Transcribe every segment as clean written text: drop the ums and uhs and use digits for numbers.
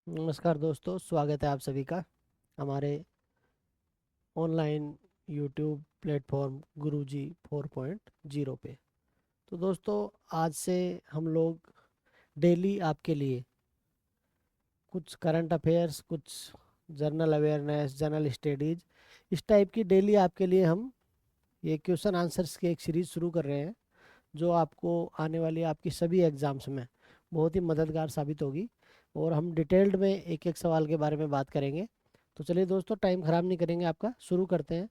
नमस्कार दोस्तों, स्वागत है आप सभी का हमारे ऑनलाइन यूट्यूब प्लेटफॉर्म गुरुजी 4.0 पे। तो दोस्तों, आज से हम लोग डेली आपके लिए कुछ करंट अफेयर्स, कुछ जर्नल अवेयरनेस, जनरल स्टडीज, इस टाइप की डेली आपके लिए हम ये क्वेश्चन आंसर्स की एक सीरीज़ शुरू कर रहे हैं, जो आपको आने वाली आपकी सभी एग्ज़ाम्स में बहुत ही मददगार साबित होगी। और हम डिटेल्ड में एक एक सवाल के बारे में बात करेंगे। तो चलिए दोस्तों, टाइम ख़राब नहीं करेंगे आपका, शुरू करते हैं।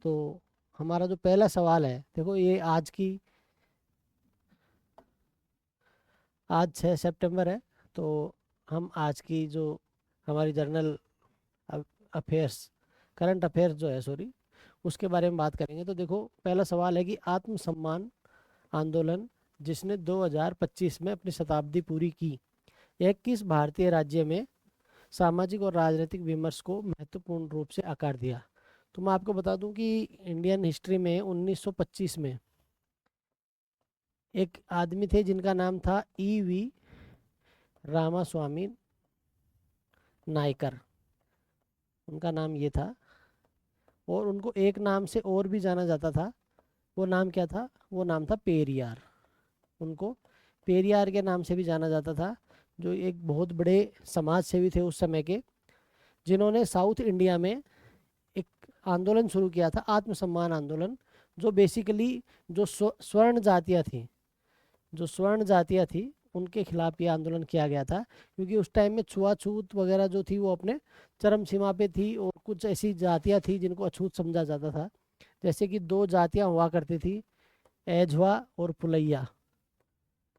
तो हमारा जो पहला सवाल है, देखो ये आज 6 सितंबर है। तो हम आज की जो हमारी जर्नल अफेयर्स, करंट अफेयर्स जो है, सॉरी, उसके बारे में बात करेंगे। तो देखो, पहला सवाल है कि आत्मसम्मान आंदोलन जिसने 2025 में अपनी शताब्दी पूरी की, यह किस भारतीय राज्य में सामाजिक और राजनीतिक विमर्श को महत्वपूर्ण रूप से आकार दिया। तो मैं आपको बता दूं कि इंडियन हिस्ट्री में 1925 में एक आदमी थे जिनका नाम था E.V. रामास्वामी नायकर, उनका नाम ये था। और उनको एक नाम से और भी जाना जाता था। वो नाम क्या था? वो नाम था पेरियार। उनको पेरियार के नाम से भी जाना जाता था, जो एक बहुत बड़े समाज सेवी थे उस समय के, जिन्होंने साउथ इंडिया में एक आंदोलन शुरू किया था, आत्मसम्मान आंदोलन। जो बेसिकली जो स्वर्ण जातियाँ थी, जो स्वर्ण जातियाँ थी, उनके खिलाफ ये आंदोलन किया गया था। क्योंकि उस टाइम में छुआछूत वगैरह जो थी वो अपने चरम सीमा पे थी, और कुछ ऐसी जातियाँ थी जिनको अछूत समझा जाता था। जैसे कि दो जातियाँ हुआ करती थी, एझवा और पुलैया।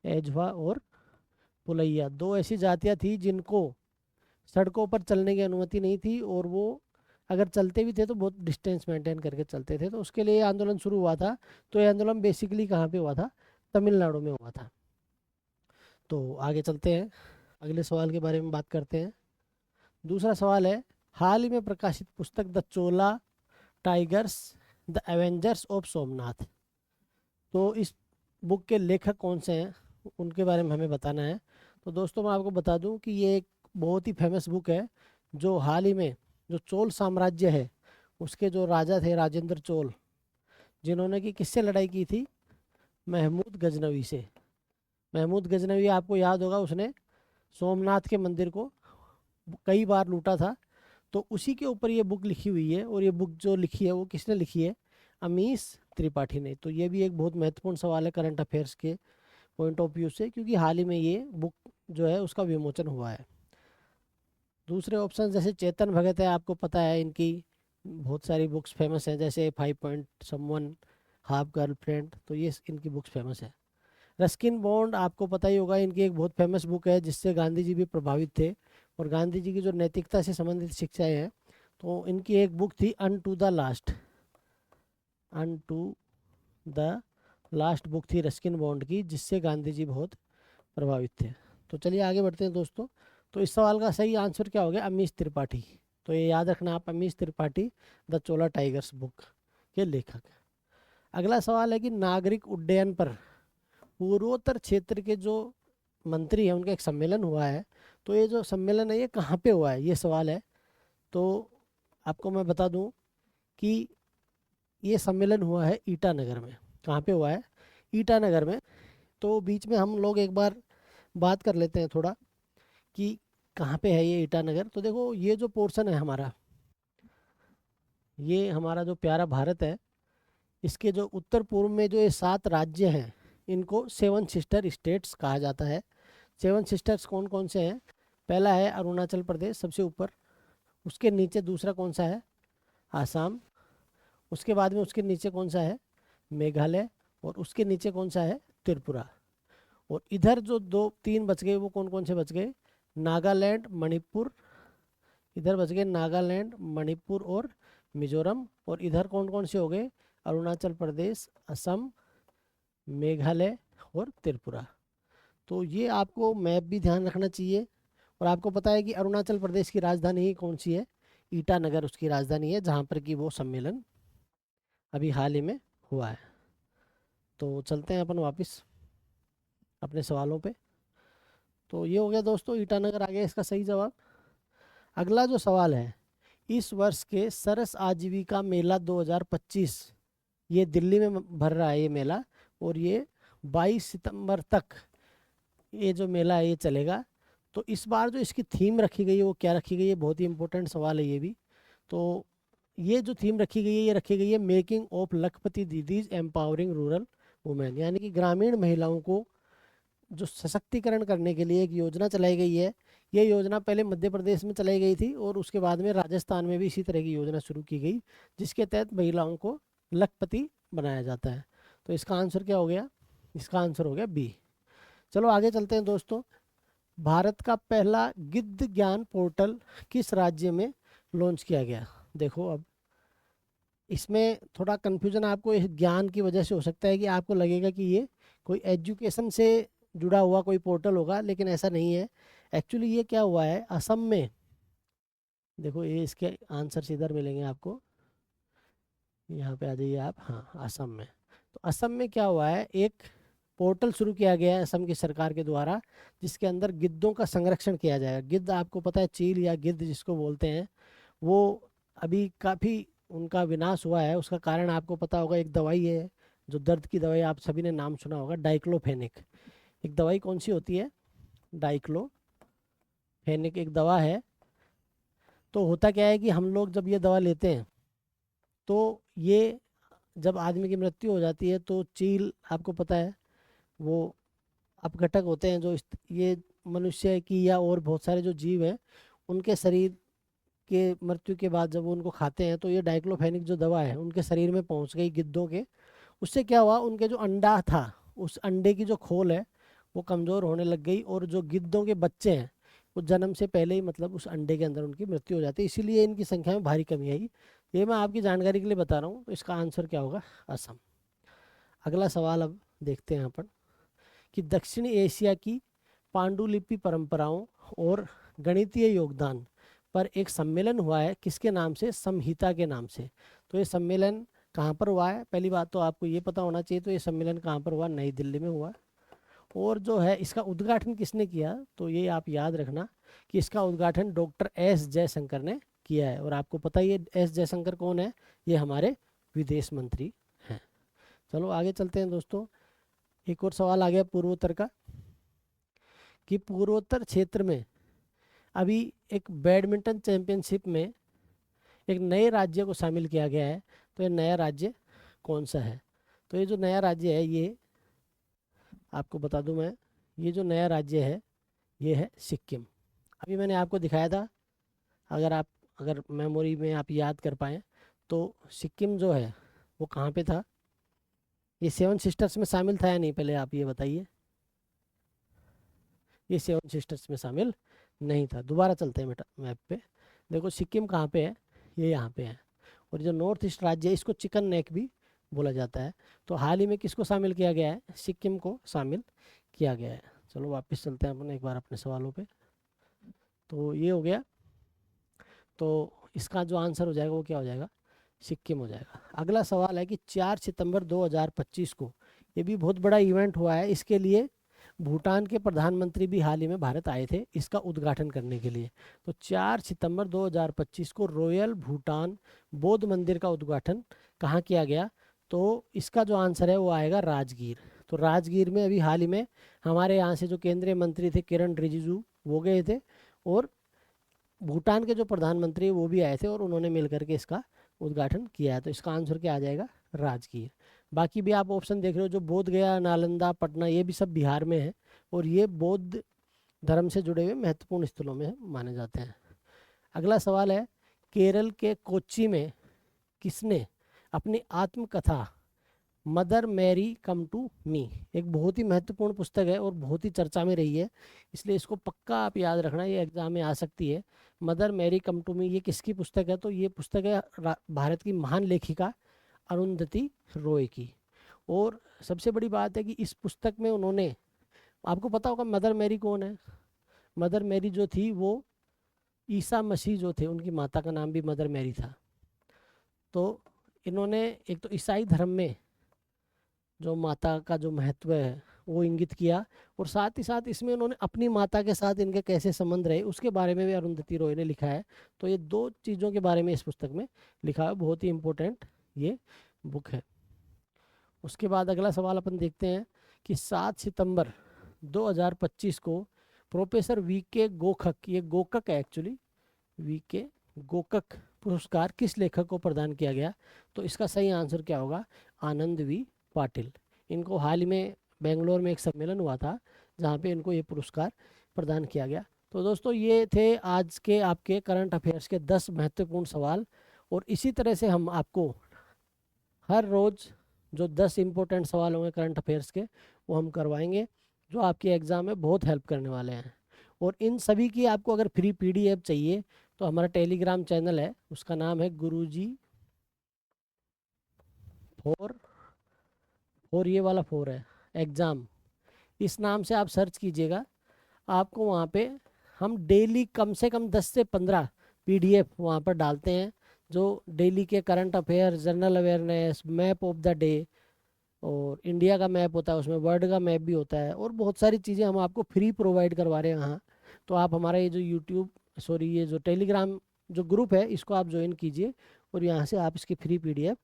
एझवा और पुलैया दो ऐसी जातियाँ थी जिनको सड़कों पर चलने की अनुमति नहीं थी, और वो अगर चलते भी थे तो बहुत डिस्टेंस मेंटेन करके चलते थे। तो उसके लिए ये आंदोलन शुरू हुआ था। तो ये आंदोलन बेसिकली कहाँ पे हुआ था? तमिलनाडु में हुआ था। तो आगे चलते हैं, अगले सवाल के बारे में बात करते हैं। दूसरा सवाल है, हाल ही में प्रकाशित पुस्तक the Chola tigers the Avengers of Somnath, तो इस बुक के लेखक कौन से हैं, उनके बारे में हमें बताना है। तो दोस्तों, मैं आपको बता दूं कि ये एक बहुत ही फेमस बुक है, जो हाल ही में जो चोल साम्राज्य है, उसके जो राजा थे, राजेंद्र चोल, जिन्होंने कि किससे लड़ाई की थी? महमूद गजनवी से। महमूद गजनवी, आपको याद होगा, उसने सोमनाथ के मंदिर को कई बार लूटा था। तो उसी के ऊपर ये बुक लिखी हुई है, और ये बुक जो लिखी है वो किसने लिखी है? अमीश त्रिपाठी ने। तो ये भी एक बहुत महत्वपूर्ण सवाल है करंट अफेयर्स के पॉइंट ऑफ व्यू से, क्योंकि हाल ही में ये बुक जो है उसका विमोचन हुआ है। दूसरे ऑप्शन जैसे चेतन भगत है, आपको पता है इनकी बहुत सारी बुक्स फेमस हैं, जैसे 5 पॉइंट समवन, हाफ गर्लफ्रेंड, तो ये इनकी बुक्स फेमस है। रस्किन बॉन्ड, आपको पता ही होगा, इनकी एक बहुत फेमस बुक है जिससे गांधी जी भी प्रभावित थे, और गांधी जी की जो नैतिकता से संबंधित शिक्षाएं हैं। तो इनकी एक बुक थी unto the last, unto the last book थी रस्किन बॉन्ड की, जिससे गांधी जी बहुत प्रभावित थे। तो चलिए आगे बढ़ते हैं दोस्तों। तो इस सवाल का सही आंसर क्या हो गया? अमीश त्रिपाठी। तो ये याद रखना आप, Amish Tripathi the Chola tigers book के लेखक। अगला सवाल है कि नागरिक उड्डयन पर पूर्वोत्तर क्षेत्र के जो मंत्री हैं, उनका एक सम्मेलन हुआ है। तो ये जो सम्मेलन है ये कहाँ पे हुआ है, ये सवाल है। तो आपको मैं बता दूं कि ये सम्मेलन हुआ है ईटानगर में। कहाँ पे हुआ है? ईटानगर में। तो बीच में हम लोग एक बार बात कर लेते हैं थोड़ा कि कहाँ पे है ये ईटानगर। तो देखो, ये जो पोर्शन है हमारा, ये हमारा जो प्यारा भारत है, इसके जो उत्तर पूर्व में जो ये 7 राज्य हैं, इनको 7 सिस्टर स्टेट्स कहा जाता है। 7 सिस्टर्स कौन कौन से हैं? पहला है अरुणाचल प्रदेश, सबसे ऊपर। उसके नीचे दूसरा कौन सा है? आसाम। उसके बाद में उसके नीचे कौन सा है? मेघालय। और उसके नीचे कौन सा है? त्रिपुरा। और इधर जो दो तीन बच गए, वो कौन कौन से बच गए? नागालैंड, मणिपुर। इधर बच गए नागालैंड, मणिपुर और मिजोरम। और इधर कौन कौन से हो गए? अरुणाचल प्रदेश, असम, मेघालय और त्रिपुरा। तो ये आपको मैप भी ध्यान रखना चाहिए। और आपको पता है कि अरुणाचल प्रदेश की राजधानी ही कौन सी है? ईटानगर उसकी राजधानी है, जहाँ पर कि वो सम्मेलन अभी हाल ही में हुआ है। तो चलते हैं अपन वापस अपने सवालों पे। तो ये हो गया दोस्तों, ईटानगर आ गया इसका सही जवाब। अगला जो सवाल है, इस वर्ष के सरस आजीविका मेला 2025 ये दिल्ली में भर रहा है ये मेला, और ये 22 सितंबर तक ये जो मेला है ये चलेगा। तो इस बार जो इसकी थीम रखी गई है वो क्या रखी गई है, बहुत ही इंपॉर्टेंट सवाल है ये भी। तो ये जो थीम रखी गई है ये रखी गई है making of Lakhpati didis empowering rural women, यानी कि ग्रामीण महिलाओं को जो सशक्तिकरण करने के लिए एक योजना चलाई गई है। ये योजना पहले मध्य प्रदेश में चलाई गई थी और उसके बाद में राजस्थान में भी इसी तरह की योजना शुरू की गई, जिसके तहत महिलाओं को लखपति बनाया जाता है। तो इसका आंसर क्या हो गया, इसका आंसर हो गया बी। चलो आगे चलते हैं दोस्तों। भारत का पहला गिद्ध ज्ञान पोर्टल किस राज्य में लॉन्च किया गया। देखो अब इसमें थोड़ा कन्फ्यूजन आपको इस ज्ञान की वजह से हो सकता है कि आपको लगेगा कि ये कोई एजुकेशन से जुड़ा हुआ कोई पोर्टल होगा, लेकिन ऐसा नहीं है। एक्चुअली ये क्या हुआ है, असम में, देखो ये इसके आंसर इधर मिलेंगे आपको, यहाँ पे आ जाइए आप। हाँ, असम में। तो असम में क्या हुआ है, एक पोर्टल शुरू किया गया है असम की सरकार के द्वारा, जिसके अंदर गिद्धों का संरक्षण किया जाएगा। गिद्ध आपको पता है, चील या गिद्ध जिसको बोलते हैं, वो अभी काफ़ी उनका विनाश हुआ है। उसका कारण आपको पता होगा, एक दवाई है जो दर्द की दवाई, आप सभी ने नाम सुना होगा, डाइक्लोफेनिक। एक दवाई कौन सी होती है, डाइक्लोफेनिक एक दवा है। तो होता क्या है कि हम लोग जब ये दवा लेते हैं तो ये जब आदमी की मृत्यु हो जाती है तो चील आपको पता है वो अपघटक होते हैं जो ये मनुष्य की या और बहुत सारे जो जीव हैं उनके शरीर के मृत्यु के बाद जब वो उनको खाते हैं तो ये डाइक्लोफेनिक जो दवा है उनके शरीर में पहुंच गई गिद्धों के। उससे क्या हुआ, उनके जो अंडा था उस अंडे की जो खोल है वो कमज़ोर होने लग गई, और जो गिद्धों के बच्चे हैं वो जन्म से पहले ही मतलब उस अंडे के अंदर उनकी मृत्यु हो जाती है, इसीलिए इनकी संख्या में भारी कमी आई। ये मैं आपकी जानकारी के लिए बता रहा हूँ। तो इसका आंसर क्या होगा, असम। अगला सवाल अब देखते हैं यहाँ पर कि दक्षिणी एशिया की पांडुलिपि परंपराओं और गणितीय योगदान पर एक सम्मेलन हुआ है, किसके नाम से, संहिता के नाम से। तो ये सम्मेलन कहाँ पर हुआ है, पहली बात तो आपको ये पता होना चाहिए। तो ये सम्मेलन कहाँ पर हुआ, नई दिल्ली में हुआ। और जो है इसका उद्घाटन किसने किया, तो ये आप याद रखना कि इसका उद्घाटन डॉक्टर एस जयशंकर ने किया है। और आपको पता ही है एस जयशंकर कौन है, ये हमारे विदेश मंत्री हैं। चलो आगे चलते हैं दोस्तों। एक और सवाल आ गया पूर्वोत्तर का, कि पूर्वोत्तर क्षेत्र में अभी एक बैडमिंटन चैंपियनशिप में एक नए राज्य को शामिल किया गया है। तो ये नया राज्य कौन सा है, तो ये जो नया राज्य है ये आपको बता दूं मैं, ये जो नया राज्य है ये है सिक्किम। अभी मैंने आपको दिखाया था, अगर मेमोरी में आप याद कर पाएँ तो सिक्किम जो है वो कहाँ पे था, ये सेवन सिस्टर्स में शामिल था या नहीं, पहले आप ये बताइए। ये सेवन सिस्टर्स में शामिल नहीं था। दोबारा चलते हैं बेटा मैप पे, देखो सिक्किम कहाँ पे है, ये यहाँ पे है। और जो नॉर्थ ईस्ट राज्य है इसको चिकन नेक भी बोला जाता है। तो हाल ही में किसको शामिल किया गया है, सिक्किम को शामिल किया गया है। चलो वापस चलते हैं अपने एक बार अपने सवालों पे। तो ये हो गया, तो इसका जो आंसर हो जाएगा वो क्या हो जाएगा, सिक्किम हो जाएगा। अगला सवाल है कि 4 सितंबर 2025 को, ये भी बहुत बड़ा इवेंट हुआ है, इसके लिए भूटान के प्रधानमंत्री भी हाल ही में भारत आए थे इसका उद्घाटन करने के लिए। तो 4 सितंबर 2025 को रॉयल भूटान बौद्ध मंदिर का उद्घाटन कहाँ किया गया, तो इसका जो आंसर है वो आएगा राजगीर। तो राजगीर में अभी हाल ही में हमारे यहाँ से जो केंद्रीय मंत्री थे किरण रिजिजू वो गए थे, और भूटान के जो प्रधानमंत्री वो भी आए थे और उन्होंने मिलकर के इसका उद्घाटन किया है। तो इसका आंसर क्या आ जाएगा, राजगीर। बाकी भी आप ऑप्शन देख रहे हो, जो बोध गया, नालंदा, पटना, ये भी सब बिहार में है, और ये बौद्ध धर्म से जुड़े हुए महत्वपूर्ण स्थलों में माने जाते हैं। अगला सवाल है, केरल के कोच्चि में किसने अपनी आत्मकथा mother Mary come to me, एक बहुत ही महत्वपूर्ण पुस्तक है और बहुत ही चर्चा में रही है, इसलिए इसको पक्का आप याद रखना, ये एग्जाम में आ सकती है। Mother Mary come to me ये किसकी पुस्तक है, तो ये पुस्तक है भारत की महान लेखिका अरुंधति रॉय की। और सबसे बड़ी बात है कि इस पुस्तक में उन्होंने, आपको पता होगा मदर मैरी कौन है, मदर मैरी जो थी वो ईसा मसीह जो थे उनकी माता का नाम भी मदर मैरी था। तो इन्होंने एक तो ईसाई धर्म में जो माता का जो महत्व है वो इंगित किया, और साथ ही साथ इसमें उन्होंने अपनी माता के साथ इनके कैसे संबंध रहे उसके बारे में भी अरुंधति रॉय ने लिखा है। तो ये 2 चीज़ों के बारे में इस पुस्तक में लिखा है, बहुत ही इम्पोर्टेंट ये बुक है। उसके बाद अगला सवाल अपन देखते हैं कि 7 सितंबर 2025 को प्रोफेसर वी के गोखक, ये गोकक है एक्चुअली, वी के गोकक पुरस्कार किस लेखक को प्रदान किया गया? तो इसका सही आंसर क्या होगा? आनंद वी पाटिल। इनको हाल ही में बेंगलोर में एक सम्मेलन हुआ था जहाँ पे इनको ये पुरस्कार प्रदान किया गया। तो दोस्तों ये थे आज के आपके करंट अफेयर्स के 10 महत्वपूर्ण सवाल, और इसी तरह से हम आपको हर रोज़ जो 10 इम्पोर्टेंट सवाल होंगे करंट अफेयर्स के वो हम करवाएंगे, जो आपके एग्ज़ाम में बहुत हेल्प करने वाले हैं। और इन सभी की आपको अगर फ्री PDF चाहिए तो हमारा टेलीग्राम चैनल है, उसका नाम है गुरुजी फोर ये वाला 4 है एग्ज़ाम, इस नाम से आप सर्च कीजिएगा। आपको वहाँ पे हम डेली कम से कम 10 से 15 PDF वहाँ पर डालते हैं, जो डेली के current affair, general awareness, map of the day, और इंडिया का मैप होता है उसमें, वर्ल्ड का मैप भी होता है, और बहुत सारी चीज़ें हम आपको फ्री प्रोवाइड करवा रहे हैं यहाँ। तो आप हमारा ये जो ये जो टेलीग्राम जो ग्रुप है इसको आप ज्वाइन कीजिए, और यहाँ से आप इसकी फ्री PDF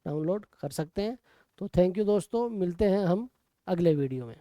डाउनलोड कर सकते हैं। तो थैंक यू दोस्तों, मिलते हैं हम अगले वीडियो में।